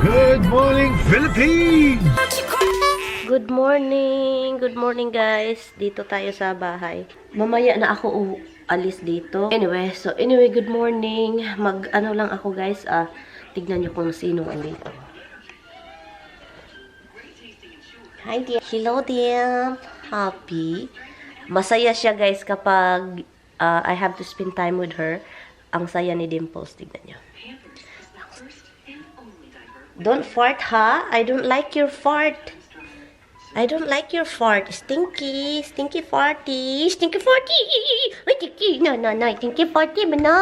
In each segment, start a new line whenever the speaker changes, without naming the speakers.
Good morning, Philippines!
Good morning guys. Dito tayo sa bahay. Mamaya na ako alis dito. Anyway, good morning. Ano lang ako guys, tignan nyo kung sino andito. Hi dear. Hello dear. Happy. Masaya siya guys kapag I have to spend time with her. Ang saya ni Dimples, tignan nyo. Don't fart, ha? I don't like your fart. I don't like your fart. Stinky. Stinky farty. Stinky farty. Ay, tiki. No. Stinky farty ba na?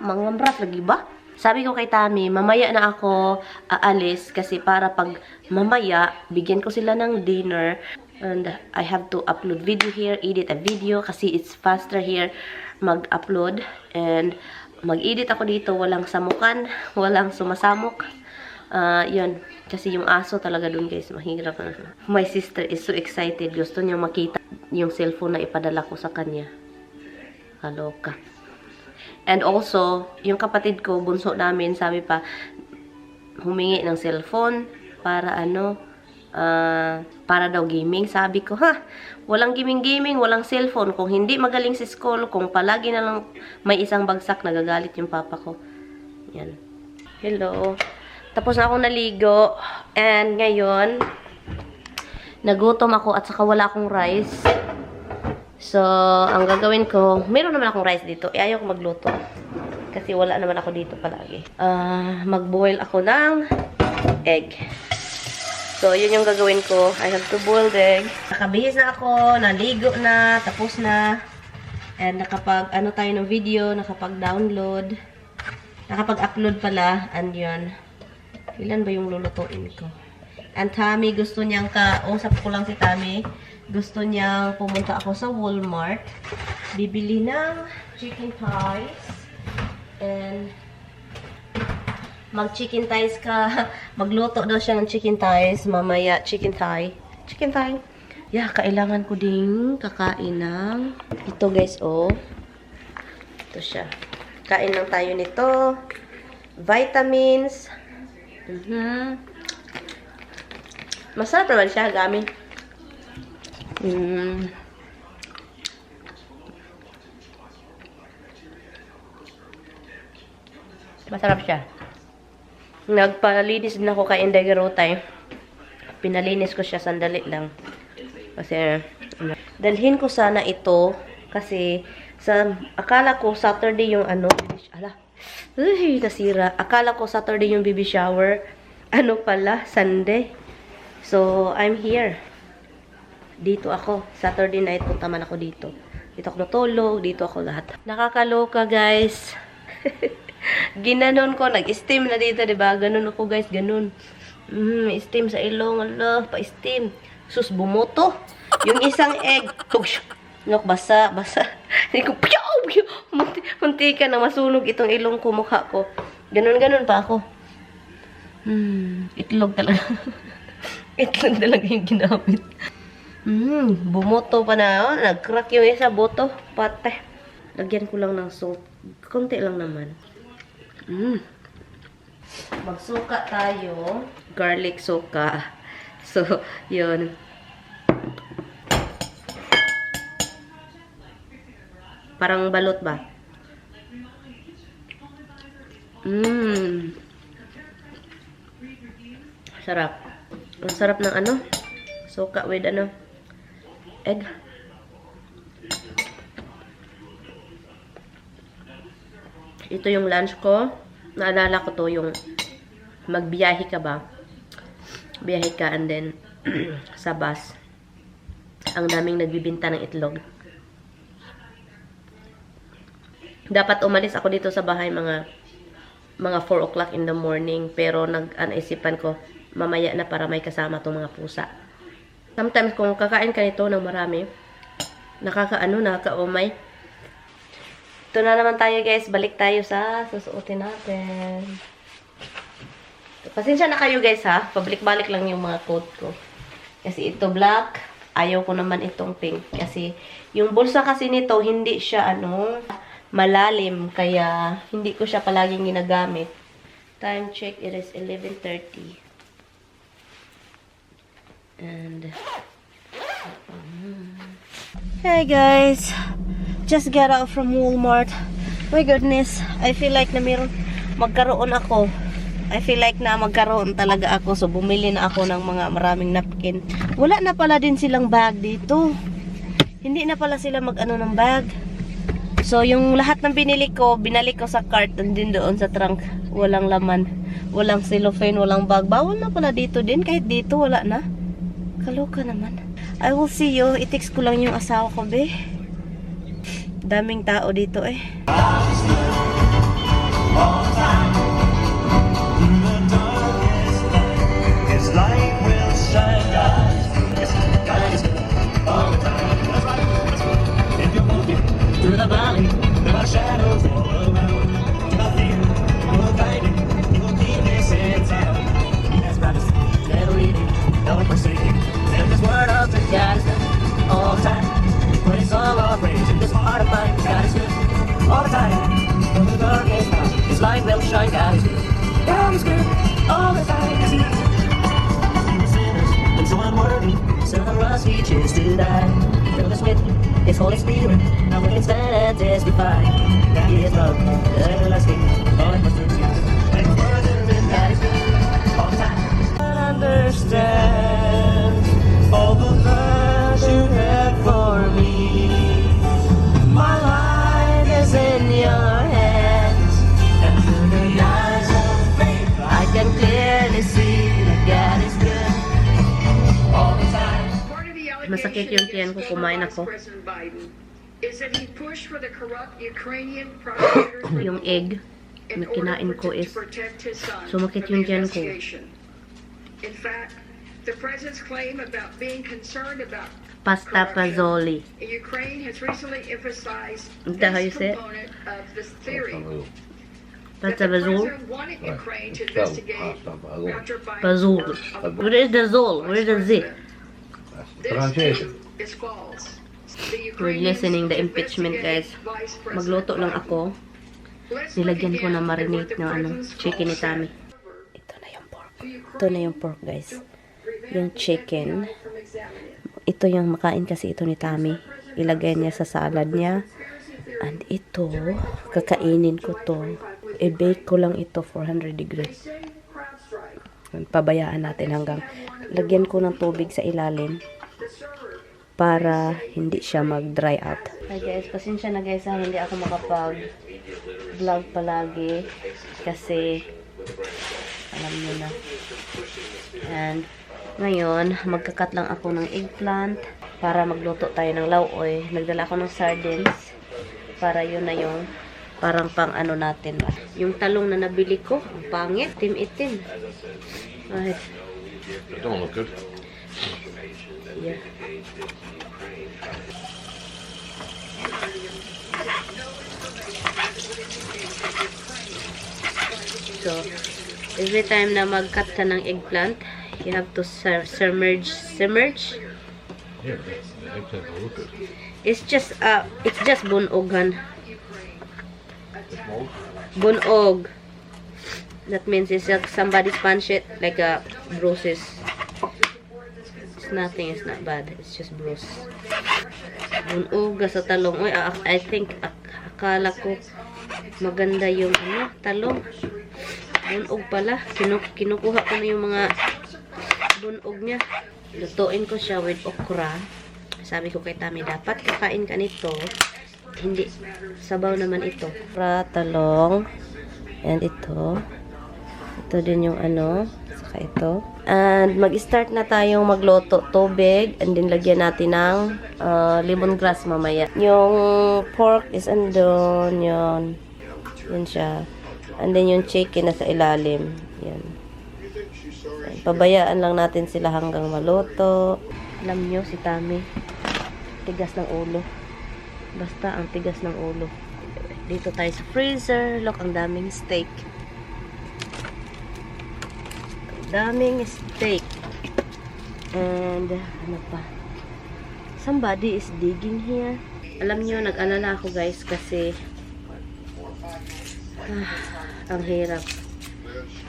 Mangambras lagi ba? Sabi ko kay Tami, mamaya na ako aalis kasi para pag mamaya, bigyan ko sila ng dinner. And I have to upload video here, edit a video kasi it's faster here mag-upload. And mag-edit ako dito, walang samukan, walang sumasamok. Yun. Kasi yung aso talaga dun guys, mahirap. My sister is so excited. Gusto niya makita yung cellphone na ipadala ko sa kanya. Kaloka. And also, yung kapatid ko, bunso namin, sabi pa, humingi ng cellphone para para daw gaming. Sabi ko, walang gaming, walang cellphone. Kung hindi magaling sa school, kung palagi na lang may isang bagsak, nagagalit yung papa ko. Yan. Hello. Tapos na akong naligo. And ngayon, nagutom ako at saka wala akong rice. So, ang gagawin ko, meron naman akong rice dito. Ayaw ko magluto. Kasi wala naman ako dito palagi. Mag-boil ako ng egg. So, yun yung gagawin ko. I have to boil the egg. Nakabihis na ako, naligo na, tapos na. And nakapag-ano tayo ng video, nakapag-download. Nakapag-upload pala. And yun. Ilan ba yung lulutuin ko? And Tami, gusto niyang usap ko lang si Tami. Gusto niyang pumunta ako sa Walmart. Bibili ng chicken thighs. And mag-chicken thighs ka. Magluto daw siya ng chicken thighs. Mamaya, chicken thigh. Chicken thigh. Yeah, kailangan ko ding kakain ng ito guys, oh. Ito siya. Kain lang tayo nito. Vitamins. Masarap naman siya, gami. Masarap siya. Nagpalinis din ako kay Inday Garotay. Pinalinis ko siya, sandali lang. Kasi, dalhin ko sana ito. Kasi, akala ko Saturday yung Uy, nasira. Akala ko Saturday yung baby shower. Ano pala? Sunday. So, I'm here. Dito ako. Saturday night, punta man ako dito. Dito ako natulog. Dito ako lahat. Nakakaloka, guys. Ginanon ko. Nag-steam na dito, diba? Ganun ako, guys. Ganun. Steam sa ilong. Allah, pa-steam. Sus, bumoto. Yung isang egg. Look, basa. Hindi ko, munti ka na masunog itong ilong ko, mukha ko. Ganun pa ako. Itlog talaga. Itlog talaga yung ginamit. Bumoto pa na. Oh, nag-crack yung isa, boto. Pate. Lagyan ko lang ng salt. Konti lang naman. Magsuka tayo. Garlic suka. So, yun. Parang balot ba? Sarap. Ang sarap ng suka with egg. Ito yung lunch ko. Naalala ko to yung magbiyahe ka ba? Biyahe ka and then sa bus. Ang daming nagbibinta ng itlog. Dapat umalis ako dito sa bahay mga 4 o'clock in the morning. Pero nag-anaisipan ko, mamaya na para may kasama itong mga pusa. Sometimes kung kakain ka nito ng marami, nakakaumay. Ito na naman tayo guys, balik tayo sa susuotin natin. Pasensya na kayo guys ha, pabalik-balik lang yung mga coat ko. Kasi ito black, ayaw ko naman itong pink. Kasi yung bulsa kasi nito, hindi siya malalim, kaya hindi ko siya palaging ginagamit. Time check, it is 11:30. And hey guys, just got out from Walmart. My goodness, I feel like na magkaroon talaga ako. So bumili na ako ng mga maraming napkin. Wala na pala din silang bag dito. Hindi na pala sila mag-ano ng bag. So yung lahat ng binili ko, binalik ko sa cart, din doon sa trunk. Walang laman, walang cellophane, walang bag. Bawal na pala dito din, kahit dito wala na. Kaloka naman. I will see you. I-text ko lang yung asawa ko, be. Daming tao dito eh.
Shine, guys. God is good all the time. And so unworthy, so rusty, choose to die. Fill us with His Holy Spirit. Now we can stand and testify that He is love, everlasting, all must receive. And His word is God is good all the time. I understand all the love You have for me. My life is in Your hands. I can clearly see that God is good all the time.
Masakit yung tiyan ko, kumain ako. Yung egg na kinain ko is sumakit yung tiyan ko.
In fact, the president's claim about being concerned about
Pasta Pazzoli.
Ukraine has recently emphasized
Is that how you
this
say it?
component of this theory.
Pasta Pazzoli?
Wanted Ukraine to investigate Hunter Biden's
Pazzoli.
work on
Where is the Zol? Where is the Z?
This
Pronunciation.
is false. The
We're
Ukrainians
listening the impeachment, guys.
Vice President
Magluto lang
Biden.
ako.
Let's
Nilagyan
look
ko na
again at
marinate
what the
ng
president's
chicken ni
call said.
Tami. Ito na yung pork. Ito na yung pork, guys. Yung chicken. Ito yung makain kasi ito ni Tami. Ilagay niya sa salad niya. And ito, kakainin ko to. I-bake ko lang ito 400 degrees. Pabayaan natin hanggang lagyan ko ng tubig sa ilalim para hindi siya mag-dry out. Hi guys, pasensya na guys ha, hindi ako makapag-vlog palagi kasi alam niyo na. And ngayon, magkakat lang ako ng eggplant para magluto tayo ng lauoy. Nagdala ako ng sardines para yun na yung parang pang ano natin ba. Yung talong na nabili ko, ang pangit, itim-itim. Right.
That don't look good.
Yeah. So, every time na mag-cut ka ng eggplant, you have to submerge.
Yeah, the eggplant don't look good.
It's just bunog-han.
It's mold.
Bunog. That means it's like somebody's punch it like a bruises. It's nothing, it's not bad. It's just bruise. Bunog sa talong. Uy, I think akala ko maganda yung talong. Bunog pala. Kinukuha ko na yung mga bunog niya. Lutuin ko siya with okra. Sabi ko kay Tami, dapat kakain ka nito. Hindi, sabaw naman ito. Okra, talong. And ito. Ito din yung saka ito. And mag-start na tayong magluto tubig. And then lagyan natin ng lemongrass mamaya. Yung pork is andun. Yun. Yun siya. And then yung chicken nasa ilalim. Yan. Pabayaan lang natin sila hanggang maluto. Alam nyo si Tami, tigas ng ulo. Basta ang tigas ng ulo. Dito tayo sa freezer. Look, ang daming steak. Daming steak. And ano pa? Somebody is digging here. Alam nyo, nag-alala ako guys kasi ang hirap.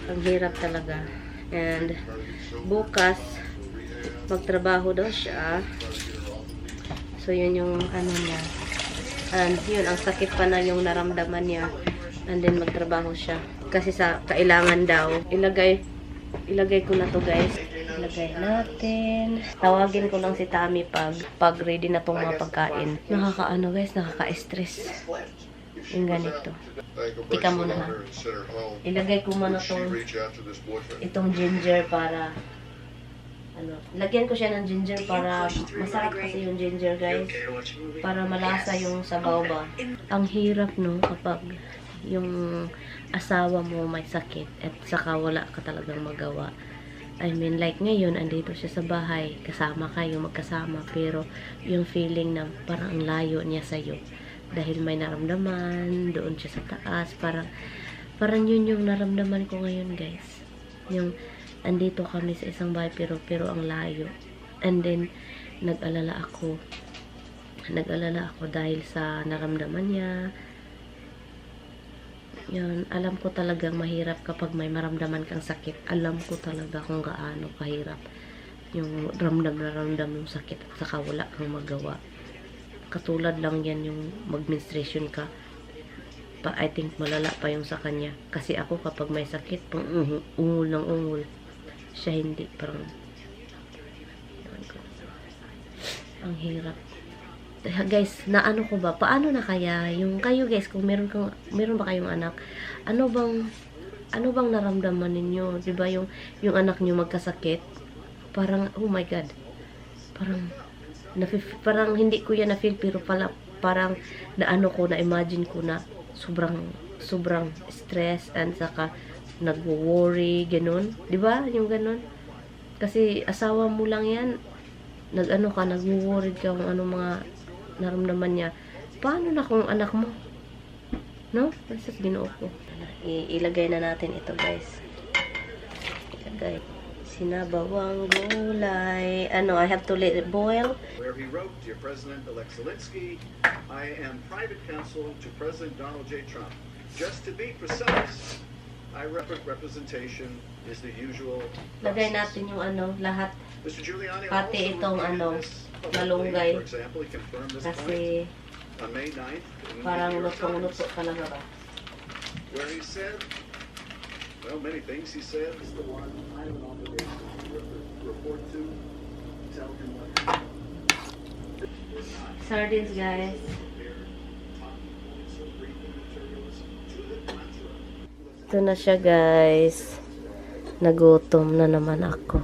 Ang hirap talaga. And bukas magtrabaho daw siya. So yun yung ano niya. And yun, ang sakit pa na yung naramdaman niya. And then magtrabaho siya. Kasi sa kailangan daw, ilagay ko na to guys. Ilagay natin. Tawagin ko lang si Tami pag ready na tong mga pagkain. Nakakaano guys, nakaka-stress. Yung ganito. Tika muna ha. Ilagay ko muna itong ginger para lagyan ko siya ng ginger para masarap kasi yung ginger guys. Para malasa yung sabaw ba. Ang hirap no kapag yung asawa mo may sakit at saka wala ka talagang magawa. I mean, like ngayon, andito siya sa bahay, kasama kayo, magkasama, pero yung feeling na parang ang layo niya sa'yo. Dahil may naramdaman, doon siya sa taas, parang yun yung naramdaman ko ngayon, guys. Yung, andito kami sa isang bahay, pero ang layo. And then, nag-alala ako dahil sa naramdaman niya. Yun, alam ko talagang mahirap kapag may maramdaman kang sakit. Alam ko talaga kung gaano kahirap yung ramdam yung sakit at saka wala kang magawa. Katulad lang yan yung mag-menstruation ka. I think malala pa yung sa kanya. Kasi ako kapag may sakit, pang ungol ng ungol. Siya hindi, parang ang hirap. Guys, naano ko ba? Paano na kaya yung kayo guys, kung meron ba kayong anak, ano bang naramdaman ninyo? 'Di ba yung anak niyo magkasakit? Parang oh my god. Parang hindi ko yan na feel pero parang na-imagine ko na sobrang stress and saka nagwo-worry ganun, 'di ba? Yung ganun. Kasi asawa mo lang yan. Nagwo-worry ka kung ano mga naramdaman niya. Paano na kung anak mo? No? Basta Ginoo ko. Ilagay na natin ito, guys. Ilagay. Sinabawang gulay. I have to let it boil.
Where he wrote, Dear President-elect Zelensky, I am private counsel to President Donald J. Trump. Just to be precise, representation is the usual process.
Lagay natin yung lahat.
Mr. Giuliani
Pati
also
itong
repeated this
malunggay.
For example, he confirmed this
Kasi
point on May 9th in the
parang
New York Times,
lutong-luto talaga ba?
where he said, well, many things he said. Is the one I have an obligation to report to, tell him what happened.
Sardines, guys. Ito na siya, guys. Nagutom na naman ako.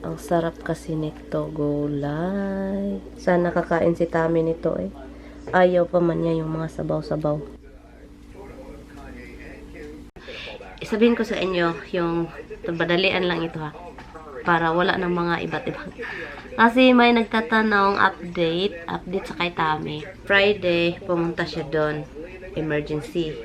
Ang sarap kasi nito, gulay. Sana kakain si Tami nito eh. Ayaw pa man niya yung mga sabaw-sabaw. Isabihin ko sa inyo, yung badalian lang ito ha. Para wala ng mga iba't ibang. Kasi may nagtatanong update sa kay Tami. Friday, pumunta siya doon. Emergency.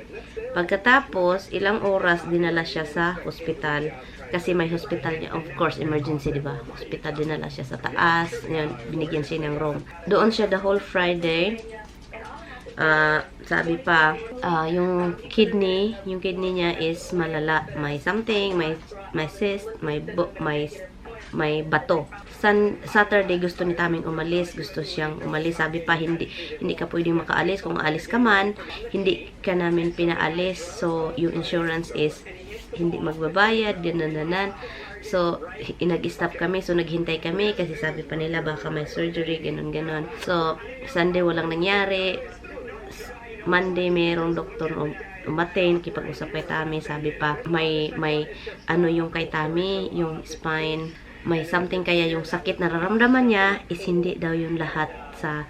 Pagkatapos, ilang oras dinala siya sa hospital. Kasi may hospital niya. Of course, emergency, di ba? Hospital dinala siya sa taas. Yun, binigyan siya ng room. Doon siya the whole Friday. Sabi pa, yung kidney niya is malala. May something, may cyst, may bato. Saturday gusto ni Taming umalis, gusto siyang umalis. Sabi pa, hindi ka pwedeng makaalis. Kung aalis ka man, hindi ka namin pinaalis. So, yung insurance is hindi magbabayad, ganun. So, nag-stop kami. So, naghintay kami kasi sabi pa nila baka may surgery, ganun. So, Sunday walang nangyari. Monday mayroong doktor umaten, kipag-usap kay Tami. Sabi pa, may yung kay Tami, yung spine, may something kaya yung sakit na nararamdaman niya is hindi daw yung lahat sa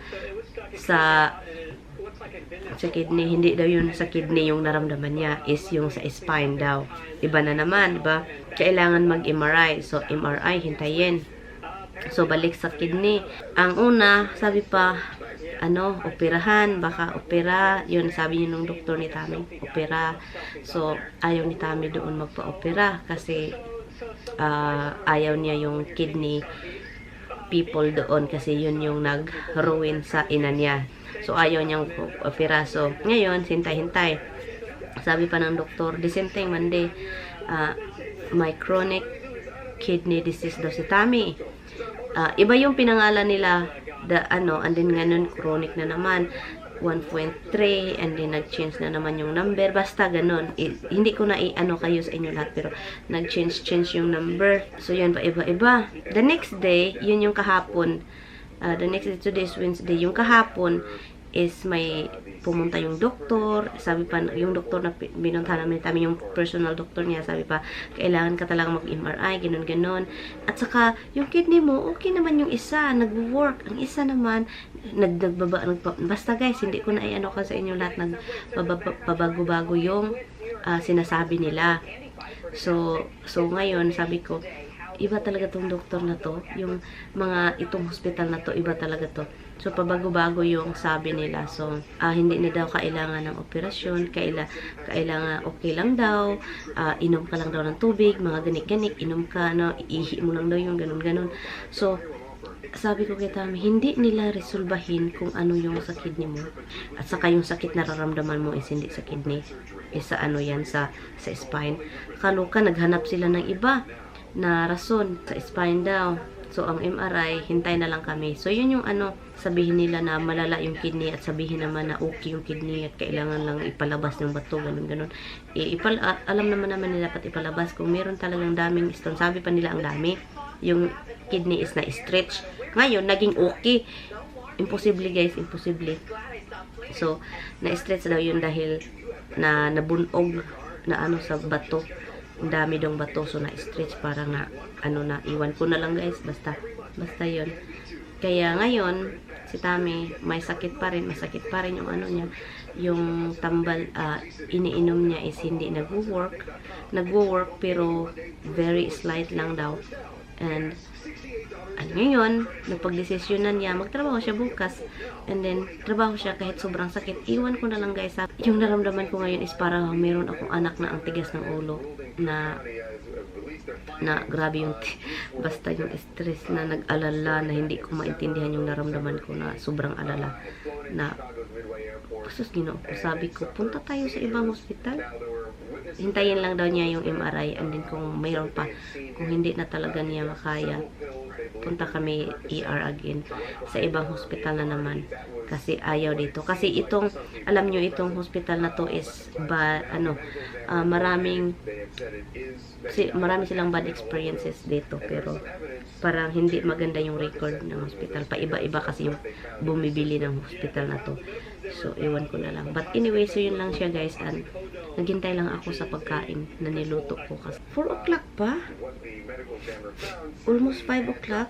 kidney, hindi daw yun sa kidney yung naramdaman niya, is yung sa spine daw. Iba na naman, diba? Kailangan mag-MRI. So, MRI, hintayin. So, balik sa kidney. Ang una, sabi pa, operahan, baka opera. Yun, sabi niyo nung doktor ni Tami, opera. So, ayaw ni Tami doon magpa-opera kasi ayaw niya yung kidney people doon kasi yun yung nag-ruin sa ina niya. So, ayaw niyang opera. So, ngayon, hintay-hintay. Sabi pa ng doktor, the same thing, Monday, may chronic kidney disease daw si Tammy. Iba yung pinangalan nila, and then ganun, chronic na naman, 1.3, and then nag-change na naman yung number, basta ganun. Hindi ko na i-ano kayo sa inyo lahat, pero nag-change yung number. So, yun, iba-iba. The next day, yun yung kahapon, the next day, today is Wednesday, yung kahapon, is may pumunta yung doktor, sabi pa, yung doktor na binuntahan namin, yung personal doctor niya, sabi pa, kailangan ka talagang mag-MRI, ganun-ganon. At saka, yung kidney mo, okay naman yung isa, nag-work. Ang isa naman, basta guys, hindi ko na i-ano ka sa inyo lahat, nagbabago-bago yung sinasabi nila. So ngayon, sabi ko, iba talaga tong doktor na to, yung itong hospital na to, iba talaga to. So, pabago-bago yung sabi nila. So, hindi na daw kailangan ng operasyon, kailangan okay lang daw, inom ka lang daw ng tubig, mga ganik-ganik, inom ka, iihi mo lang daw yung ganun-ganun. So, sabi ko kay Tammy, hindi nila resolbahin kung ano yung sa kidney mo. At saka yung sakit na nararamdaman mo is hindi sa kidney. Isa yan, sa spine. Kaluka, naghanap sila ng iba na rason sa spine daw. So, ang MRI, hintay na lang kami. So, yun yung sabihin nila na malala yung kidney at sabihin naman na okay yung kidney at kailangan lang ipalabas yung bato, ganun-ganun. Alam naman nila dapat ipalabas kung meron talagang daming stone. Sabi pa nila ang dami. Yung kidney is na-stretch. Ngayon, naging okay. Imposible guys, imposible. So, na-stretch daw yun dahil na nabunog na sa bato. Ang dami dong bato, so na-stretch parang na iwan ko na lang guys, basta yun. Kaya ngayon si Tammy may sakit pa rin, masakit pa rin yung niya, yung tambal, iniinom niya is hindi nagwo-work pero very slight lang daw. And ngayon, napag-desisyonan niya, magtrabaho siya bukas. And then, trabaho siya kahit sobrang sakit. Iwan ko na lang guys. Yung naramdaman ko ngayon is parang meron akong anak na ang tigas ng ulo. Na grabe yung, basta yung stress na nag-alala, na hindi ko maintindihan yung naramdaman ko na sobrang alala. Na, pasus Ginoo ko, sabi ko, punta tayo sa ibang hospital. Hintayin lang daw niya yung MRI, and then kung mayroon pa, kung hindi na talaga niya makaya, punta kami ER again sa ibang hospital na naman, kasi ayaw dito. Kasi alam nyo, itong hospital na to is marami silang bad experiences dito, pero parang hindi maganda yung record ng hospital. Paiba-iba kasi yung bumibili ng hospital na to. So, ewan ko na lang. But anyway, so yun lang siya guys. And naghintay lang ako sa pagkain na niluto ko. Kasi 4 o'clock pa? Almost 5 o'clock?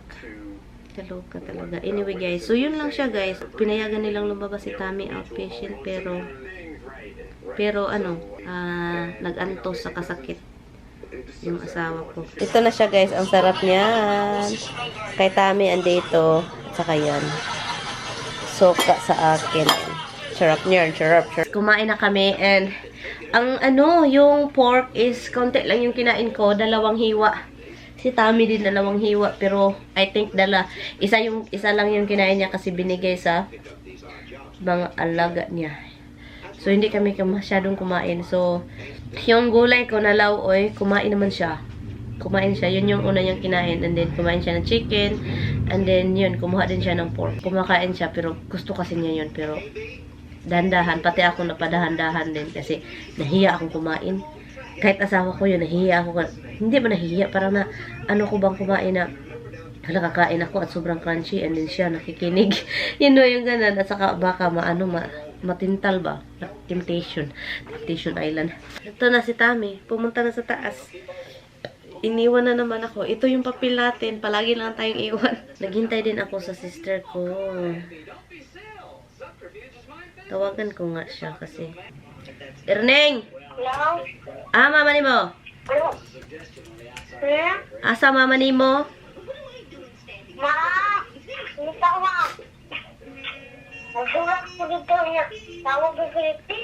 Kaloka talaga. Anyway guys, so yun lang siya guys. Pinayagan nilang lumabas si Tammy outpatient, pero nag-antos sa kasakit yung asawa ko. Ito na siya guys, ang sarap niyan. Kay Tammy andito, saka yan. Soka sa akin. Sarap niyan, sarap. Kumain na kami, and ang yung pork is konti lang yung kinain ko, 2 hiwa. Si Tammy din 2 hiwa, pero I think isa lang yung kinain niya kasi binigay sa mga alaga niya. So hindi kami masyadong kumain. So yung gulay ko na lauoy, kumain naman siya. Yun yung una niyang kinain, and then kumain siya ng chicken, and then yun, kumuha din siya ng pork. Kumakain siya, pero gusto kasi niya yun, pero dahan-dahan, pati ako napadahan-dahan din kasi nahiya akong kumain. Kahit asawa ko yun, nahiya ako. Hindi ba nahiya? Parang na, ko bang kumain na kakain ako at sobrang crunchy, and then siya nakikinig. Yun yung ganun. At saka baka matintal ba? Temptation Island. Ito na si Tammy. Pumunta na sa taas. Iniwan na naman ako. Ito yung papel natin. Palagi lang tayong iwan. Naghintay din ako sa sister ko. Tawagan ko nga siya kasi. Erneng!
Hello?
Mama ni mo?
Hello?
Asa mama ni mo?
Ma! Nita ma! Nagsulat ko dito niya. Tawag ko dito.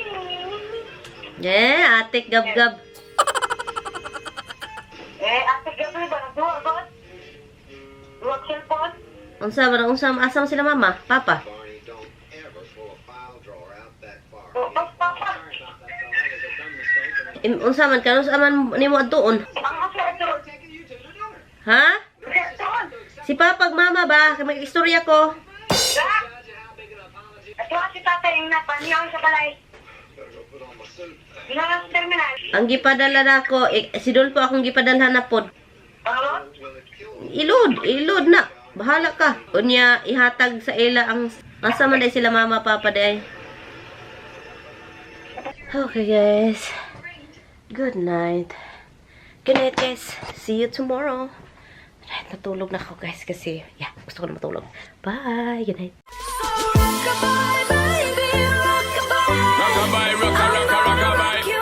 Atik gab-gab.
Ate gabi ba? Nagsulat ba? Duwag cellphone?
Asa mo sila mama? Papa? Unsa man karon sa man nimo adtuon?
Ang aso.
Ha?
Doon.
Si Papa ug Mama ba? Kay mag-istorya ko.
Ha? At wala si tatay yung napaniyaw sa balay. Nga sa terminal.
Ang gipadala nako, si Dolpo akong gipadalhan na pod.
Ano?
Ilod na. Bahala ka. Unya ihatag sa ila ang asa man day sila Mama Papa day. Okay guys. Good night. Good night guys. See you tomorrow. Right, natulog na ako guys kasi gusto ko na matulog. Bye. Good night.
Goodbye.